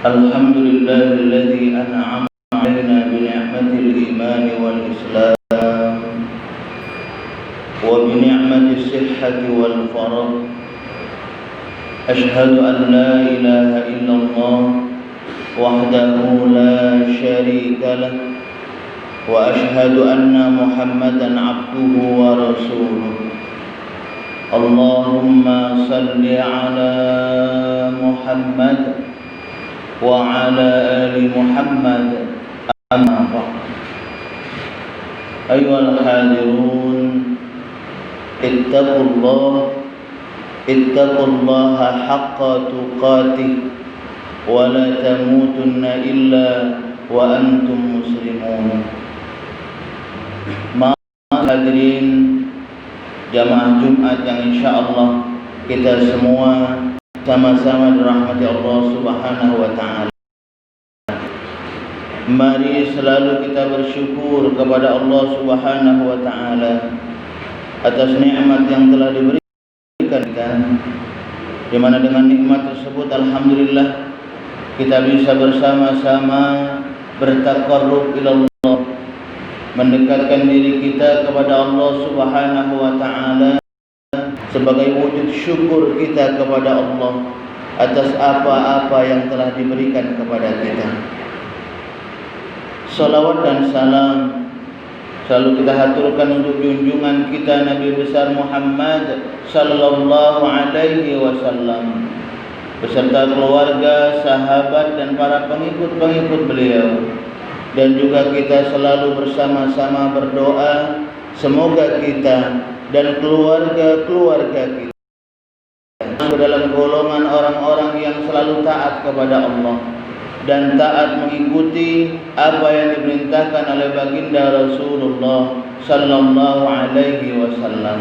Alhamdulillahilladzi an'ama 'alaina bi ni'matil iman wal islam wa bi ni'matis sihhati wal faragh. Ashhadu an la ilaha illallah wahdahu la syarika lah wa ashhadu anna Muhammadan 'abduhu wa rasuluh. Allahumma salli ala Muhammad wa ala ali Muhammad, amma ba'd. Ayyuhal hadirun, ittaqullaha haqqa tuqatih wa la tamutunna illa wa antum muslimun. Hadirin jamaah Jumat yang insyaallah kita semua sama-sama dirahmati Allah Subhanahu wa taala. Mari selalu kita bersyukur kepada Allah Subhanahu wa taala atas nikmat yang telah diberikan kita, di mana dengan nikmat tersebut alhamdulillah kita bisa bersama-sama bertaqarrub ila Allah, mendekatkan diri kita kepada Allah Subhanahu wa taala sebagai wujud syukur kita kepada Allah atas apa-apa yang telah diberikan kepada kita. Salawat dan salam selalu kita haturkan untuk junjungan kita Nabi besar Muhammad sallallahu alaihi wasallam beserta keluarga, sahabat dan para pengikut-pengikut beliau. Dan juga kita selalu bersama-sama berdoa semoga kita dan keluarga-keluarga kita dalam golongan orang-orang yang selalu taat kepada Allah dan taat mengikuti apa yang diperintahkan oleh baginda Rasulullah sallallahu alaihi wasallam.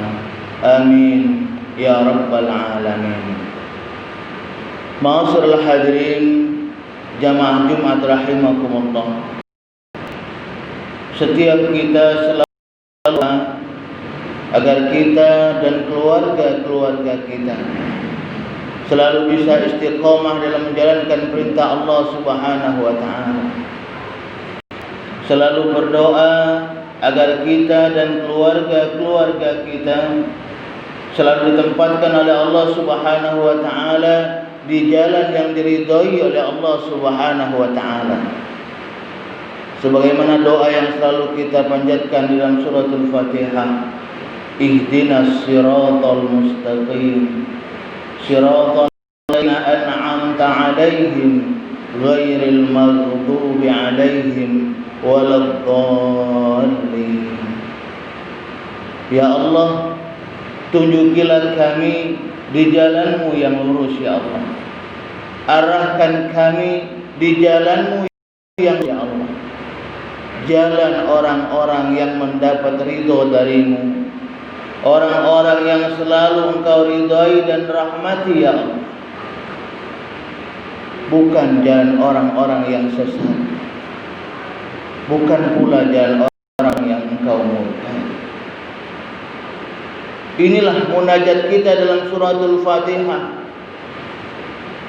Amin ya rabbal alamin. Ma'asyiral hadirin jamaah Jumat rahimakumullah. Setiap kita selalu agar kita dan keluarga-keluarga kita selalu bisa istiqomah dalam menjalankan perintah Allah Subhanahu wa taala. Selalu berdoa agar kita dan keluarga-keluarga kita selalu ditempatkan oleh Allah Subhanahu wa taala di jalan yang diridhai oleh Allah Subhanahu wa taala. Sebagaimana doa yang selalu kita panjatkan dalam suratul Fatihah, ihdinas siratal mustaqim siratal ladzina an'amta 'alaihim ghairil maghdubi 'alaihim waladdallin. Ya Allah, tunjukilah kami di jalan-Mu yang lurus ya Allah. Arahkan kami di jalan-Mu yang ya Allah. Jalan orang-orang yang mendapat ridho dari-Mu, orang-orang yang selalu Engkau ridhai dan rahmati ya Allah. Bukan jalan orang-orang yang sesat, bukan pula jalan orang yang Engkau murkai. Inilah munajat kita dalam suratul Fatihah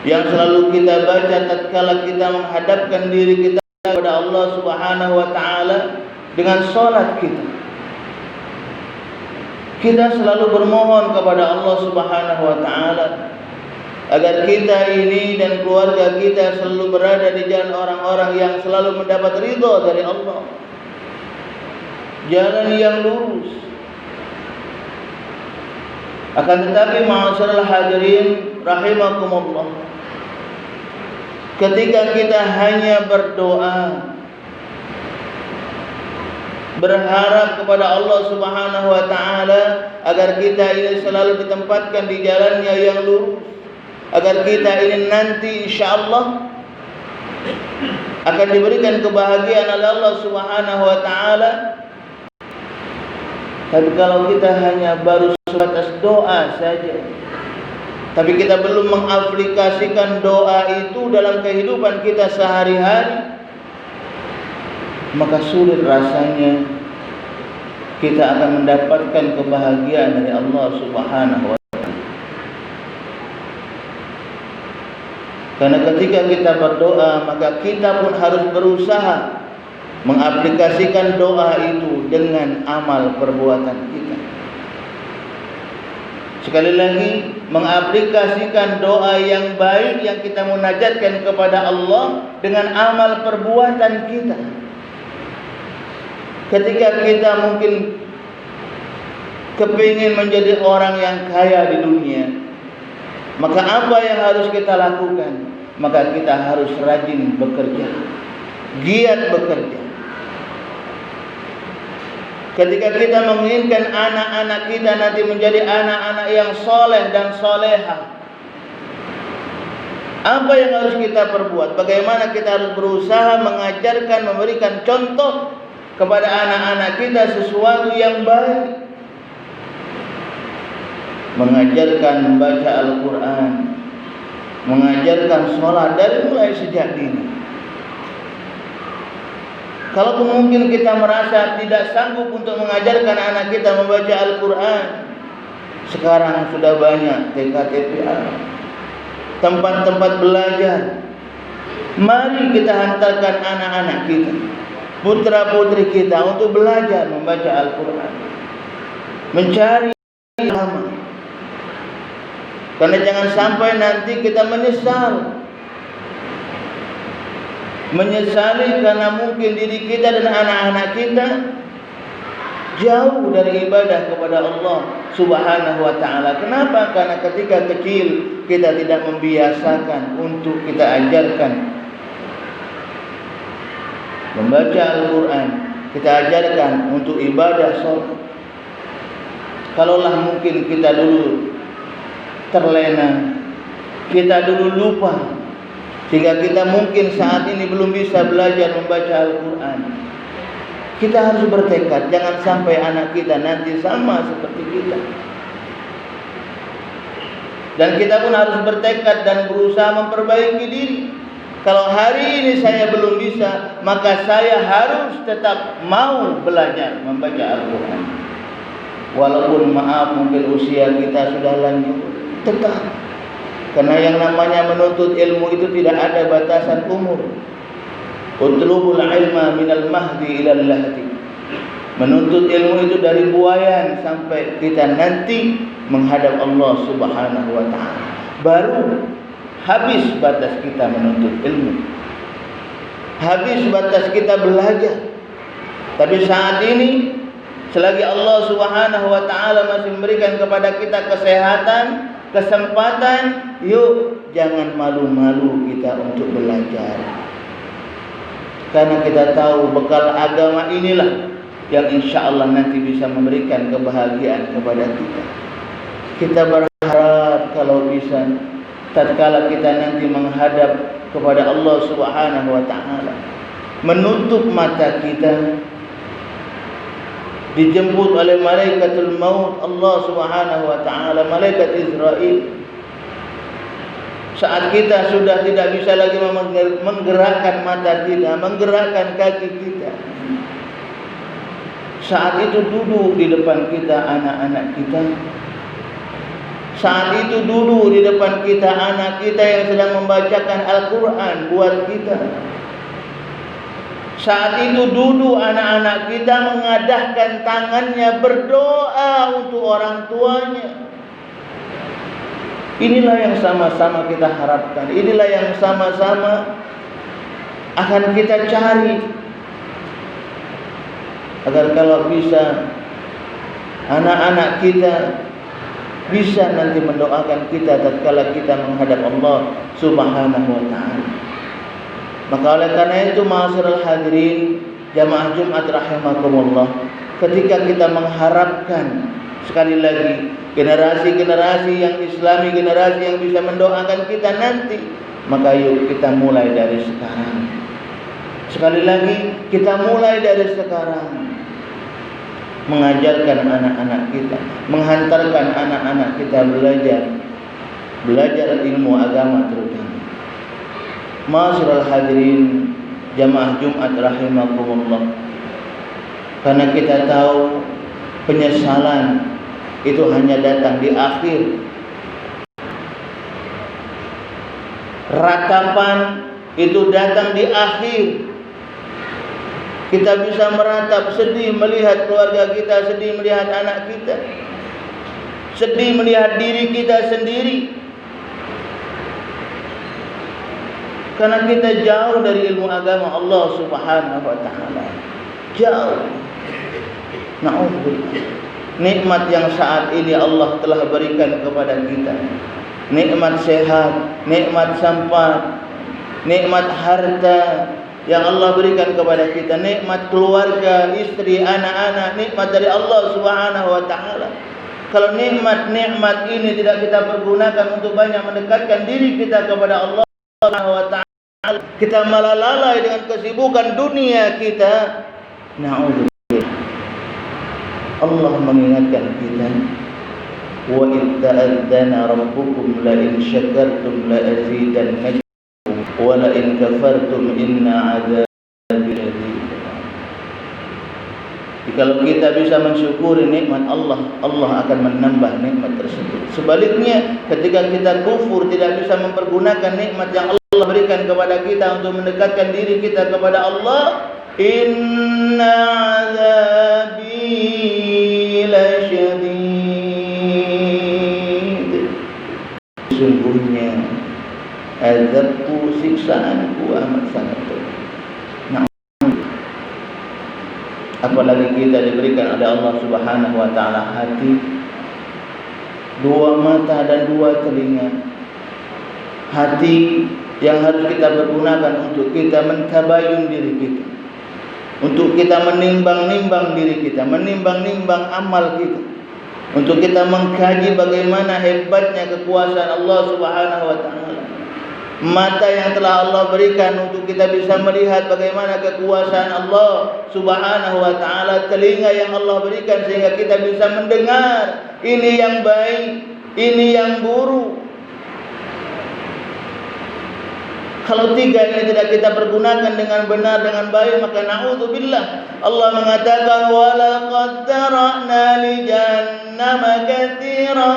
yang selalu kita baca tatkala kita menghadapkan diri kita kepada Allah Subhanahu wa taala dengan salat kita. Kita selalu bermohon kepada Allah Subhanahu wa taala agar kita ini dan keluarga kita selalu berada di jalan orang-orang yang selalu mendapat ridha dari Allah. Jalan yang lurus. Akan tetapi ma'asyiral hadirin rahimakumullah, ketika kita hanya berdoa, berharap kepada Allah Subhanahu wa taala agar kita ini selalu ditempatkan di jalannya yang lurus, agar kita ini nanti insyaallah akan diberikan kebahagiaan oleh Allah Subhanahu wa taala. Tapi kalau kita hanya baru sebatas doa saja, tapi kita belum mengaplikasikan doa itu dalam kehidupan kita sehari-hari, maka sulit rasanya kita akan mendapatkan kebahagiaan dari Allah Subhanahu wa taala. Karena ketika kita berdoa, maka kita pun harus berusaha mengaplikasikan doa itu dengan amal perbuatan kita. Sekali lagi, mengaplikasikan doa yang baik yang kita munajatkan kepada Allah dengan amal perbuatan kita. Ketika kita mungkin kepingin menjadi orang yang kaya di dunia, maka apa yang harus kita lakukan? Maka kita harus rajin bekerja, giat bekerja. Ketika kita menginginkan anak-anak kita nanti menjadi anak-anak yang soleh dan soleha, apa yang harus kita perbuat? Bagaimana kita harus berusaha mengajarkan, memberikan contoh kepada anak-anak kita sesuatu yang baik. Mengajarkan membaca Al-Quran, mengajarkan sholat dari mulai sejak dini. Kalau mungkin kita merasa tidak sanggup untuk mengajarkan anak kita membaca Al-Quran, sekarang sudah banyak TK-TPA, tempat-tempat belajar. Mari kita hantarkan anak-anak kita, putra-putri kita untuk belajar membaca Al-Quran, mencari agama. Karena jangan sampai nanti kita menyesali karena mungkin diri kita dan anak-anak kita jauh dari ibadah kepada Allah Subhanahu wa taala. Kenapa? Karena ketika kecil kita tidak membiasakan untuk kita ajarkan membaca Al-Quran, kita ajarkan untuk ibadah sholat. Kalaulah mungkin kita dulu terlena, kita dulu lupa, sehingga kita mungkin saat ini belum bisa belajar membaca Al-Quran, kita harus bertekad jangan sampai anak kita nanti sama seperti kita. Dan kita pun harus bertekad dan berusaha memperbaiki diri. Kalau hari ini saya belum bisa, maka saya harus tetap mau belajar membaca Al-Quran. Walaupun maaf mungkin usia kita sudah lanjut, tetap. Karena yang namanya menuntut ilmu itu tidak ada batasan umur. Utlubul ilma minal mahdi ilal lahdi. Menuntut ilmu itu dari buayan sampai kita nanti menghadap Allah Subhanahu wa taala. Baru habis batas kita menuntut ilmu, habis batas kita belajar. Tapi saat ini selagi Allah Subhanahu wa taala masih memberikan kepada kita kesehatan, kesempatan, yuk jangan malu-malu kita untuk belajar. Karena kita tahu bekal agama inilah yang insya Allah nanti bisa memberikan kebahagiaan kepada kita. Kita berharap kalau bisa tatkala kita nanti menghadap kepada Allah Subhanahu wa taala, menutup mata kita, dijemput oleh malaikatul maut Allah Subhanahu wa taala, malaikat Israil. Saat kita sudah tidak bisa lagi menggerakkan mata kita, menggerakkan kaki kita, saat itu duduk di depan kita anak-anak kita. Saat itu duduk di depan kita anak kita yang sedang membacakan Al-Quran buat kita. Saat itu duduk anak-anak kita mengadahkan tangannya berdoa untuk orang tuanya. Inilah yang sama-sama kita harapkan. Inilah yang sama-sama akan kita cari. Agar kalau bisa anak-anak kita bisa nanti mendoakan kita tatkala kita menghadap Allah Subhanahu wa taala. Maka oleh karena itu, ma'asyiral hadirin jamaah Jumat rahimakumullah, ketika kita mengharapkan sekali lagi generasi-generasi yang Islami, generasi yang bisa mendoakan kita nanti, maka yuk kita mulai dari sekarang. Sekali lagi, kita mulai dari sekarang mengajarkan anak-anak kita, menghantarkan anak-anak kita belajar ilmu agama terutama. Ma'asyiral hadirin jamaah Jumat rahimakumullah, karena kita tahu penyesalan itu hanya datang di akhir. Ratapan itu datang di akhir. Kita bisa meratap, sedih melihat keluarga kita, sedih melihat anak kita, sedih melihat diri kita sendiri, karena kita jauh dari ilmu agama Allah Subhanahu wa taala. Jauh. Na'udzubillah. Nikmat yang saat ini Allah telah berikan kepada kita, nikmat sehat, nikmat sempat, nikmat harta yang Allah berikan kepada kita, nikmat keluarga, istri, anak-anak, nikmat dari Allah Subhanahu wa taala. Kalau nikmat-nikmat ini tidak kita pergunakan untuk banyak mendekatkan diri kita kepada Allah Subhanahu wa taala, kita malah lalai dengan kesibukan dunia kita. Na'udzubillah. Allah mengingatkan kita, wa idh ta'adzana rabbukum la in syakartum la azidannakum wa la in kafartum inna 'adzabi lashadid. Kalau kita bisa mensyukuri nikmat Allah, Allah akan menambah nikmat tersebut. Sebaliknya, ketika kita kufur, tidak bisa mempergunakan nikmat yang Allah berikan kepada kita untuk mendekatkan diri kita kepada Allah, inna 'adzabi lasyadid. Sungguhnya azabku, siksaanku amat sangat berat. Nah, apalagi kita diberikan oleh Allah Subhanahu wa taala hati, dua mata dan dua telinga. Hati yang harus kita pergunakan untuk kita mentabayun diri kita, untuk kita menimbang-nimbang diri kita, menimbang-nimbang amal kita, untuk kita mengkaji bagaimana hebatnya kekuasaan Allah Subhanahu wa taala. Mata yang telah Allah berikan untuk kita bisa melihat bagaimana kekuasaan Allah Subhanahu wa taala, telinga yang Allah berikan sehingga kita bisa mendengar ini yang baik, ini yang buruk. Kalau tiga ini tidak kita pergunakan dengan benar, dengan baik, maka na'udzubillah. Allah mengatakan, وَلَقَدْ ذَرَأْنَا لِجَهَنَّمَ كَثِيرًا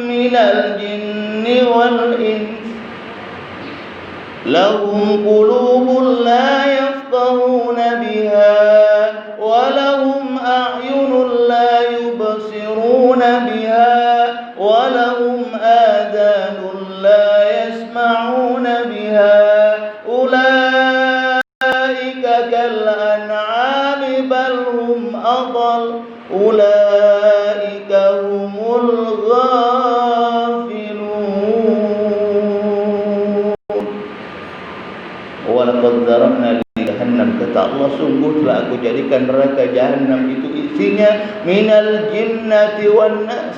مِنَ الْجِنِّ وَالْإِنسِ لَهُمْ قُلُوبٌ لَا يَفْقَهُونَ بِهَا وَلَهُمْ أَعْيُنٌ لَا يُبْصِرُونَ بِهَا وَلَهُمْ آذَانٌ لَا يَسْمَعُونَ بِهَا أُولَئِكَ كَالْأَنْعَامِ بَلْ هُمْ أَضَلُّ أُولَئِكَ هُمُ الْغَافِلُونَ. وَلَقَدْ ذَرَأْنَا لِجَهَنَّمَ, kata Allah, sungguh telah aku jadikan neraka Jahannam itu isinya minal jinnati wan nas,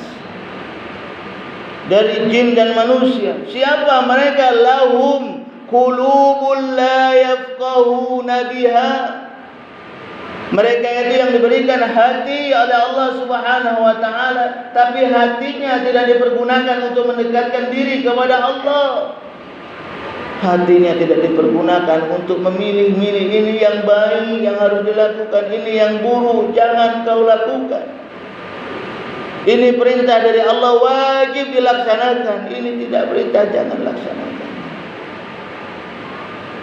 dari jin dan manusia. Siapa mereka? Lahum qulubun la yafqahuna biha. Mereka itu yang diberikan hati oleh Allah Subhanahu wa taala, tapi hatinya tidak dipergunakan untuk mendekatkan diri kepada Allah. Hatinya tidak dipergunakan untuk memilih-milih ini yang baik yang harus dilakukan, ini yang buruk jangan kau lakukan. Ini perintah dari Allah wajib dilaksanakan, ini tidak perintah jangan laksanakan.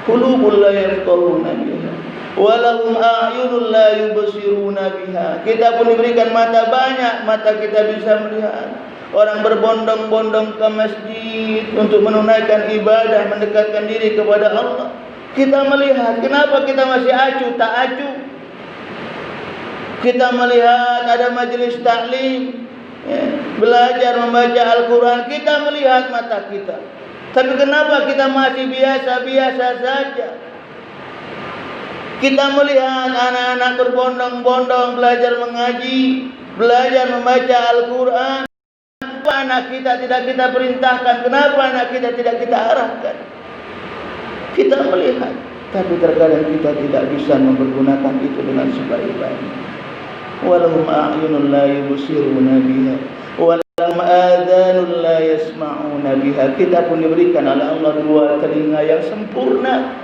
Qulubul la yafqahuna biha wa lahum a'yunun la yubsiruna biha. Kita pun diberikan mata banyak, mata kita bisa melihat. Orang berbondong-bondong ke masjid untuk menunaikan ibadah, mendekatkan diri kepada Allah. Kita melihat, kenapa kita masih acuh tak acuh? Kita melihat ada majelis taklim, Belajar membaca Al-Quran, kita melihat mata kita. Tapi kenapa kita masih biasa-biasa saja? Kita melihat anak-anak berbondong-bondong belajar mengaji, belajar membaca Al-Quran. Kenapa anak kita tidak kita perintahkan? Kenapa anak kita tidak kita arahkan? Kita melihat, tapi terkadang kita tidak bisa mempergunakan itu dengan sebaik-baiknya. Walahum a'yunun la yubsiruna biha, walahum adhanun la yasma'una biha. Kita pun diberikan oleh Allah dua telinga yang sempurna,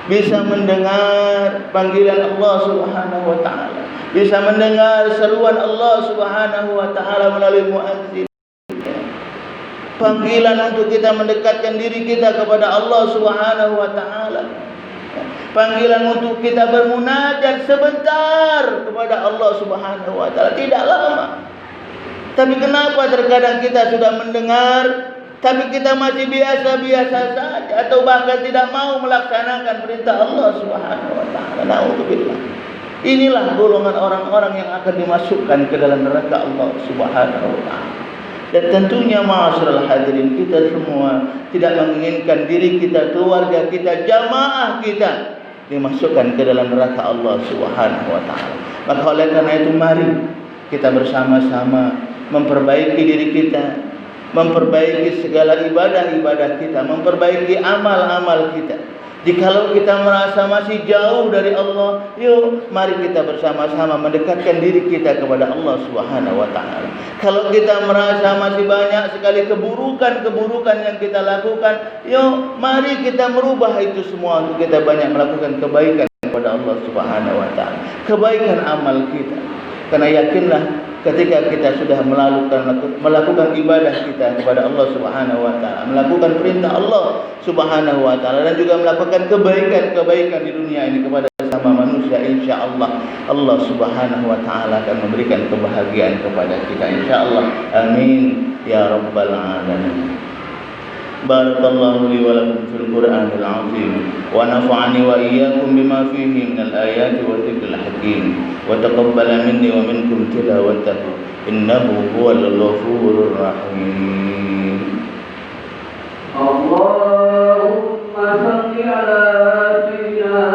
bisa mendengar panggilan Allah Subhanahu wa taala, bisa mendengar seruan Allah Subhanahu wa taala melalui muadzin. Panggilan untuk kita mendekatkan diri kita kepada Allah Subhanahu wa taala. Panggilan untuk kita bermunajat sebentar kepada Allah Subhanahu wa taala, tidak lama. Tapi kenapa terkadang kita sudah mendengar, tapi kita masih biasa-biasa saja, atau bahkan tidak mau melaksanakan perintah Allah Subhanahu wa taala. Na'udzubillah. Inilah golongan orang-orang yang akan dimasukkan ke dalam neraka Allah Subhanahu wa taala. Dan tentunya ma'asyiral hadirin, kita semua tidak menginginkan diri kita, keluarga kita, jamaah kita dimasukkan ke dalam neraka Allah Subhanahu wa taala. Maka oleh karena itu mari kita bersama-sama memperbaiki diri kita, memperbaiki segala ibadah-ibadah kita, memperbaiki amal-amal kita. Jikalau kita merasa masih jauh dari Allah, yuk mari kita bersama-sama mendekatkan diri kita kepada Allah Subhanahu wa taala. Kalau kita merasa masih banyak sekali keburukan-keburukan yang kita lakukan, yuk mari kita merubah itu semua untuk kita banyak melakukan kebaikan kepada Allah Subhanahu wa taala. Kebaikan amal kita. Karena yakinlah ketika kita sudah melakukan ibadah kita kepada Allah Subhanahu wa taala, melakukan perintah Allah Subhanahu wa taala, dan juga melakukan kebaikan-kebaikan di dunia ini kepada sesama manusia, insyaallah Allah Subhanahu wa taala akan memberikan kebahagiaan kepada kita, insyaallah. Amin ya rabbal alamin. Barakallahu li wa lakum fil Qur'anil azim, wa nafa'ani wa iyyakum bima fihi minal ayati wa dzikril hakim, wa taqabbala minni wa minkum tilawatahu, innahu huwal ghafurur rahim. Allahumma shalli ala sayyidina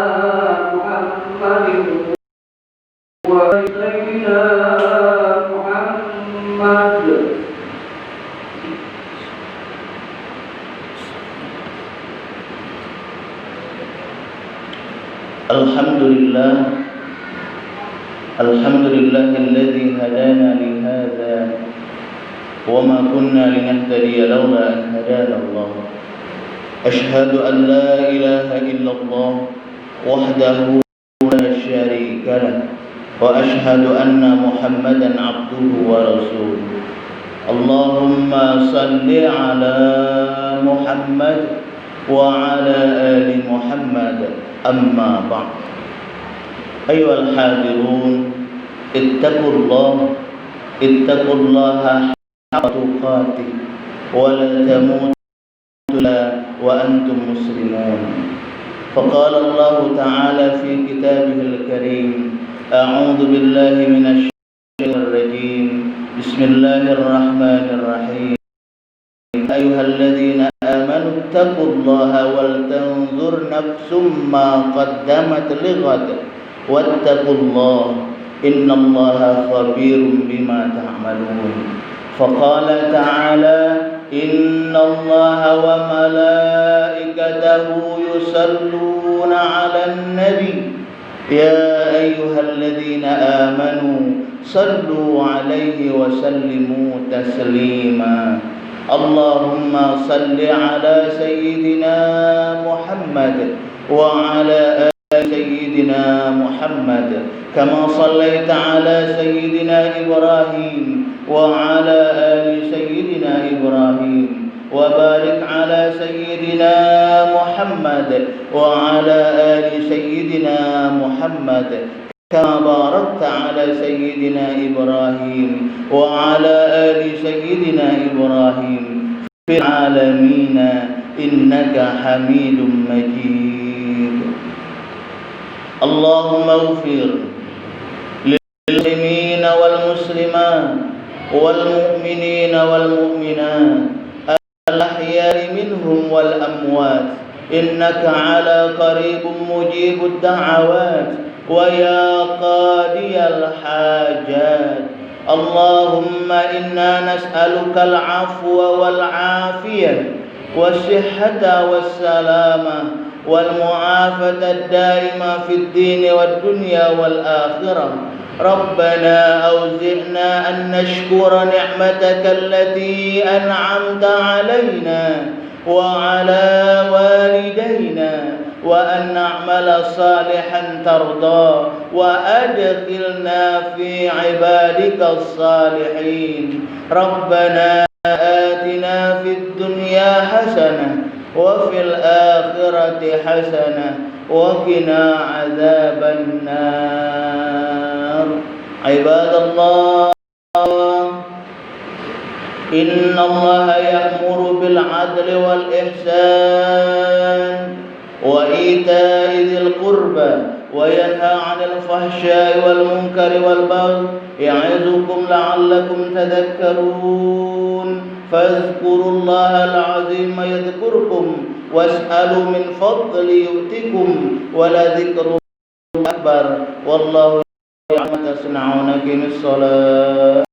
Muhammadin wa sayyidina Muhammad. Alhamdulillahilladzi hadana li hadza wa ma kunna linahtadiya laula an hadana Allah. Ashhadu an la ilaha illallah wahdahu la syarika lah, wa ashhadu anna Muhammadan abduhu wa rasuluh. Allahumma salli ala Muhammad wa ala ali Muhammad. Amma ba'd. Ayyuhal hadirun, ittaqullaha haqqa tuqatih wa la tamutunna wa antum muslimun. Faqala Allah ta'ala fi kitabihil karim, a'udzu billahi minasy syaithanir rajim. Bismillahirrahmanirrahim. Ayyuhalladzina amanu ittaqullaha wal tanzur nafsum ma qaddamat lighad wattaqullaha innallaha khabirum bima ta'malun. Faqala ta'ala innallaha wa malaikatahu yusalluna 'alan nabi ya ayyuhalladzina amanu sallu 'alaihi wa sallimu taslima. Allahumma salli ala Sayyidina Muhammad wa ala ali Sayyidina Muhammad kama sallaita ala Sayyidina Ibrahim wa ala ali Sayyidina Ibrahim wa barik ala Sayyidina Muhammad wa ala ali Sayyidina Muhammad kama barakta ala Sayyidina Ibrahim wa ala ali Sayyidina Ibrahim fil alamin innaka Hamidum Majid. Allahumma ighfir lil muslimin wal muslimat والمؤمنين والمؤمنات الأحياء منهم والأموات إنك على قريب مجيب الدعوات ويا قاضي الحاجات. اللهم إنا نسألك العفو والعافية والصحة والسلامة والمعافاة الدائمة في الدين والدنيا والآخرة. ربنا أوزعنا أن نشكر نعمتك التي أنعمت علينا وعلى والدينا وأن نعمل صالحا ترضى وأدخلنا في عبادك الصالحين. ربنا آتنا في الدنيا حسنة وفي الآخرة حسنة وقنا عذاب النار. عباد الله، إن الله يأمر بالعدل والإحسان وإيتاء ذي القربى وينهى عن الفحشاء والمنكر والبغي يعظكم لعلكم تذكرون. فاذكروا الله العظيم يذكركم واسألوا من فضل يؤتكم ولذكر الله أكبر والله يعلم ما تصنعون. أقم الصلاة.